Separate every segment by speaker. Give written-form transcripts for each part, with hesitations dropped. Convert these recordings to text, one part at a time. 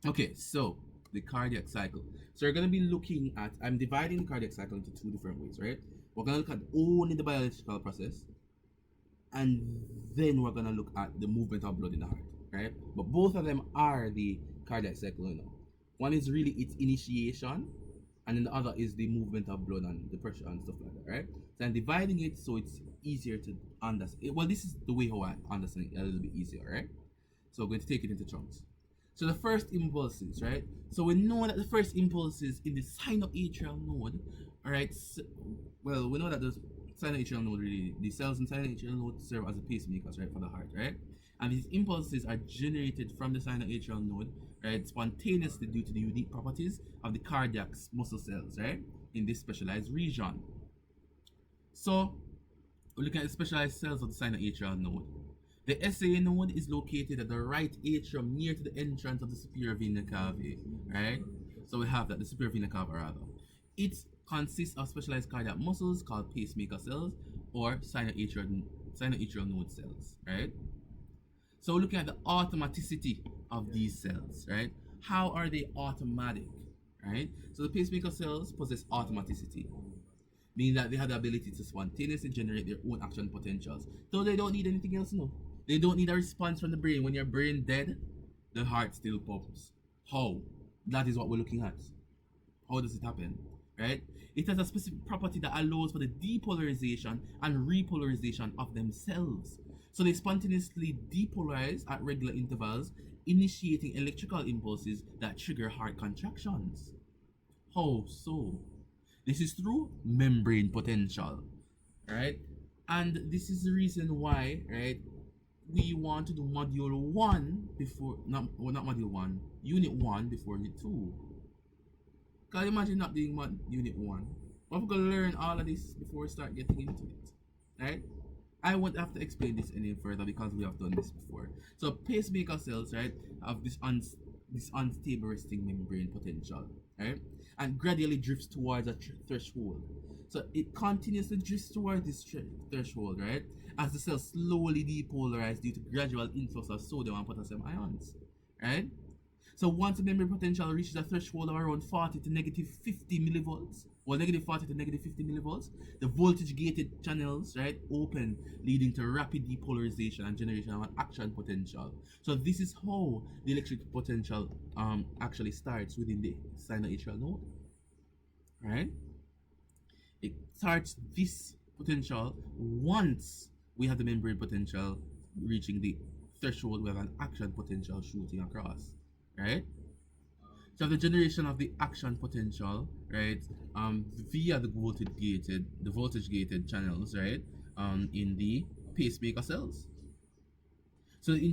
Speaker 1: Okay, so the cardiac cycle. So we're going to be looking at, I'm dividing the cardiac cycle into two different ways, right? We're going to look at only the biological process, and then we're going to look at the movement of blood in the heart, right? But both of them are the cardiac cycle, you know. One is really its initiation, and then the other is the movement of blood and the pressure and stuff like that, right? So I'm dividing it so it's easier to understand. Well, this is the way how I understand it a little bit easier, right? So we're going to take it into chunks. So the first impulses, right? So we know that the first impulses in the sinoatrial node, all right? So, well, we know that the sinoatrial node really, the cells in sinoatrial node serve as a pacemakers, right, for the heart, right? And these impulses are generated from the sinoatrial node, right, spontaneously due to the unique properties of the cardiac muscle cells, right, in this specialized region. So we're looking at the specialized cells of the sinoatrial node. The SA node is located at the right atrium near to the entrance of the superior vena cava, right? So we have that, the superior vena cava rather. It consists of specialized cardiac muscles called pacemaker cells or sinoatrial node cells, right? So looking at the automaticity of these cells, right? How are they automatic, right? So the pacemaker cells possess automaticity, meaning that they have the ability to spontaneously generate their own action potentials. So they don't need anything else, no. They don't need a response from the brain. When your brain dead, the heart still pumps. How? That is what we're looking at. How does it happen? Right? It has a specific property that allows for the depolarization and repolarization of themselves. So they spontaneously depolarize at regular intervals, initiating electrical impulses that trigger heart contractions. How so? This is through membrane potential, right? And this is the reason why, right, we want to do module 1 before, not module 1, unit 1 before unit 2. Can you imagine not doing unit 1? We're going to learn all of this before we start getting into it, right? I won't have to explain this any further because we have done this before. So pacemaker cells, right, have this unstable resting membrane potential, right, and gradually drifts towards a threshold. So it continuously drifts towards this threshold, right, as the cells slowly depolarize due to gradual influx of sodium and potassium ions, right? So once the membrane potential reaches a threshold of around 40 to negative 50 millivolts, or negative 40 to negative 50 millivolts, the voltage gated channels, right, open, leading to rapid depolarization and generation of an action potential. So this is how the electric potential actually starts within the sinoatrial node, right? It starts this potential once we have the membrane potential reaching the threshold, we have an action potential shooting across, right? So the generation of the action potential, right, via the voltage gated channels, right, in the pacemaker cells. So the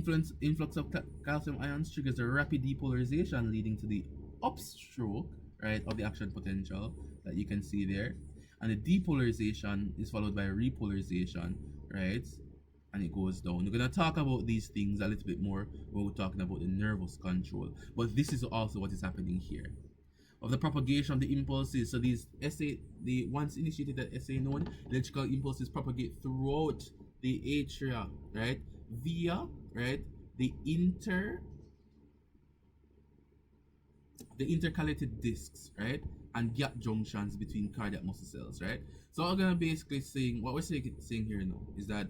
Speaker 1: influx of calcium ions triggers a rapid depolarization, leading to the upstroke, right, of the action potential that you can see there, and the depolarization is followed by repolarization, right, and it goes down. We're gonna talk about these things a little bit more when we're talking about the nervous control, but this is also what is happening here. Of the propagation of the impulses, so these the once initiated at SA node, electrical impulses propagate throughout the atria, right, via, right, the intercalated discs, right, and gap junctions between cardiac muscle cells, right. So we're gonna basically saying what we're saying here now is that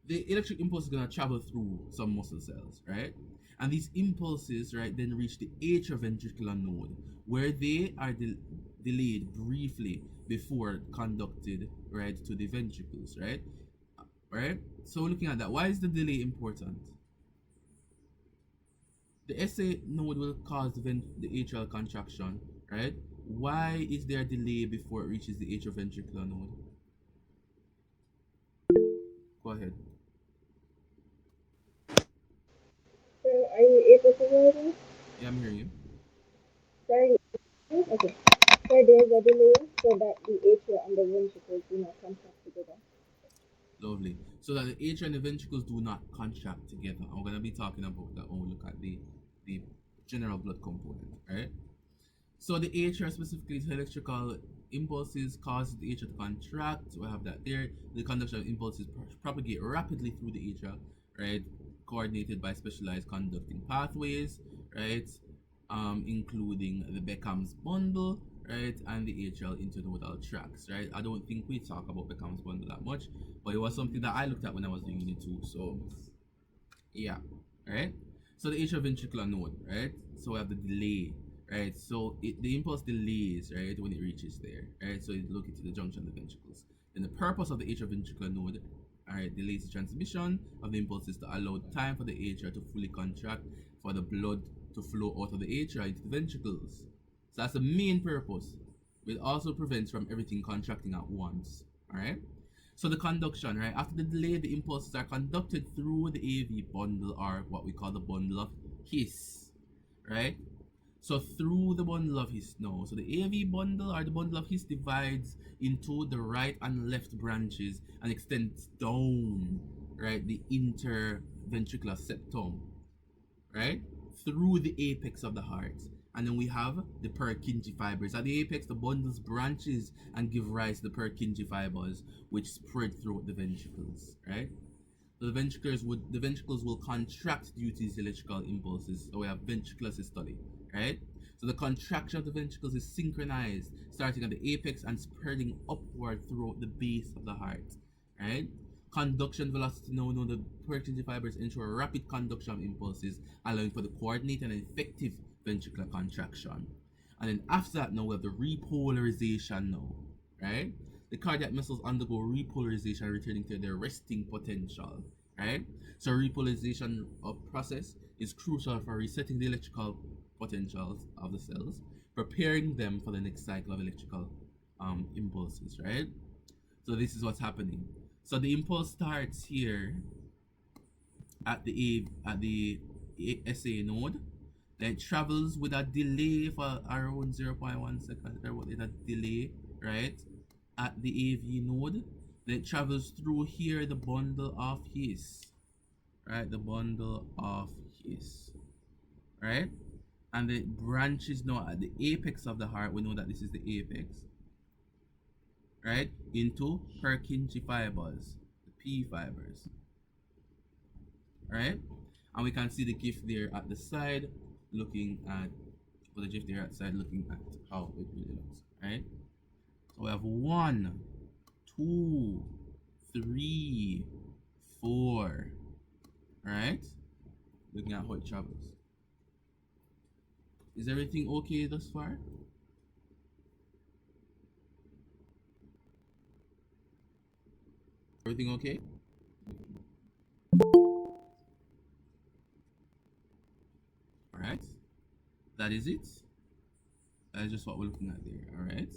Speaker 1: the electric impulse is going to travel through some muscle cells, right? And these impulses, right, then reach the atrioventricular node, where they are delayed briefly before conducted, right, to the ventricles, right? Right? So looking at that, why is the delay important? The SA node will cause the atrial contraction, right? Why is there a delay before it reaches the atrioventricular node? Go ahead.
Speaker 2: So are you able to hear me?
Speaker 1: Yeah, I'm hearing you.
Speaker 2: Sorry. Okay. So there's a delay so that the atria and the ventricles do not contact together.
Speaker 1: Lovely. So that the atria and the ventricles do not contract together. I'm gonna be talking about that when we look at the general blood component, right? So the atria specifically is electrical impulses cause the atria to contract. We have that there. The conduction of impulses propagate rapidly through the atria, right? Coordinated by specialized conducting pathways, right? Including the Beckham's bundle, right, and the atrial internodal tracts, right? I don't think we talk about Beckham's bundle that much, but it was something that I looked at when I was doing Unit 2. So yeah, right. So the atrioventricular node, right? So we have the delay, right? So the impulse delays, right, when it reaches there, right? So it look into the junction of the ventricles. Then the purpose of the atrioventricular node, all right, delays the transmission of the impulses to allow time for the atria to fully contract, for the blood to flow out of the atria into the ventricles. So that's the main purpose. It also prevents from everything contracting at once, all right? So the conduction, right? After the delay, the impulses are conducted through the AV bundle, or what we call the bundle of His, right? So through the bundle of His now. So the AV bundle or the bundle of His divides into the right and left branches and extends down, right? The interventricular septum, right? Through the apex of the heart. And then we have the Purkinje fibers. At the apex, the bundles branches and give rise to the Purkinje fibers, which spread throughout the ventricles, right? So the ventricles will contract due to these electrical impulses. So we have ventricular systole, right? So the contraction of the ventricles is synchronized, starting at the apex and spreading upward throughout the base of the heart, right? Conduction velocity now know the Purkinje fibers ensure rapid conduction of impulses, allowing for the coordinated and effective ventricular contraction. And then after that, now we have the repolarization now, right? The cardiac muscles undergo repolarization, returning to their resting potential, right? So repolarization of process is crucial for resetting the electrical potentials of the cells, preparing them for the next cycle of electrical impulses, right? So this is what's happening. So the impulse starts here at the SA node. Then it travels with a delay for around 0.1 seconds. There was a delay, right? At the AV node. Then it travels through here the bundle of His, right? The bundle of His, right? And the branches now at the apex of the heart. We know that this is the apex, right? Into Purkinje fibers, the P fibers, right? And we can see the GIF there at the side, looking at, well, the GIF there at the side, looking at how it really looks, right? So we have 1, 2, 3, 4, right? Looking at how it travels. Is everything okay thus far? Everything okay? Alright. That is it. That is just what we're looking at there. Alright.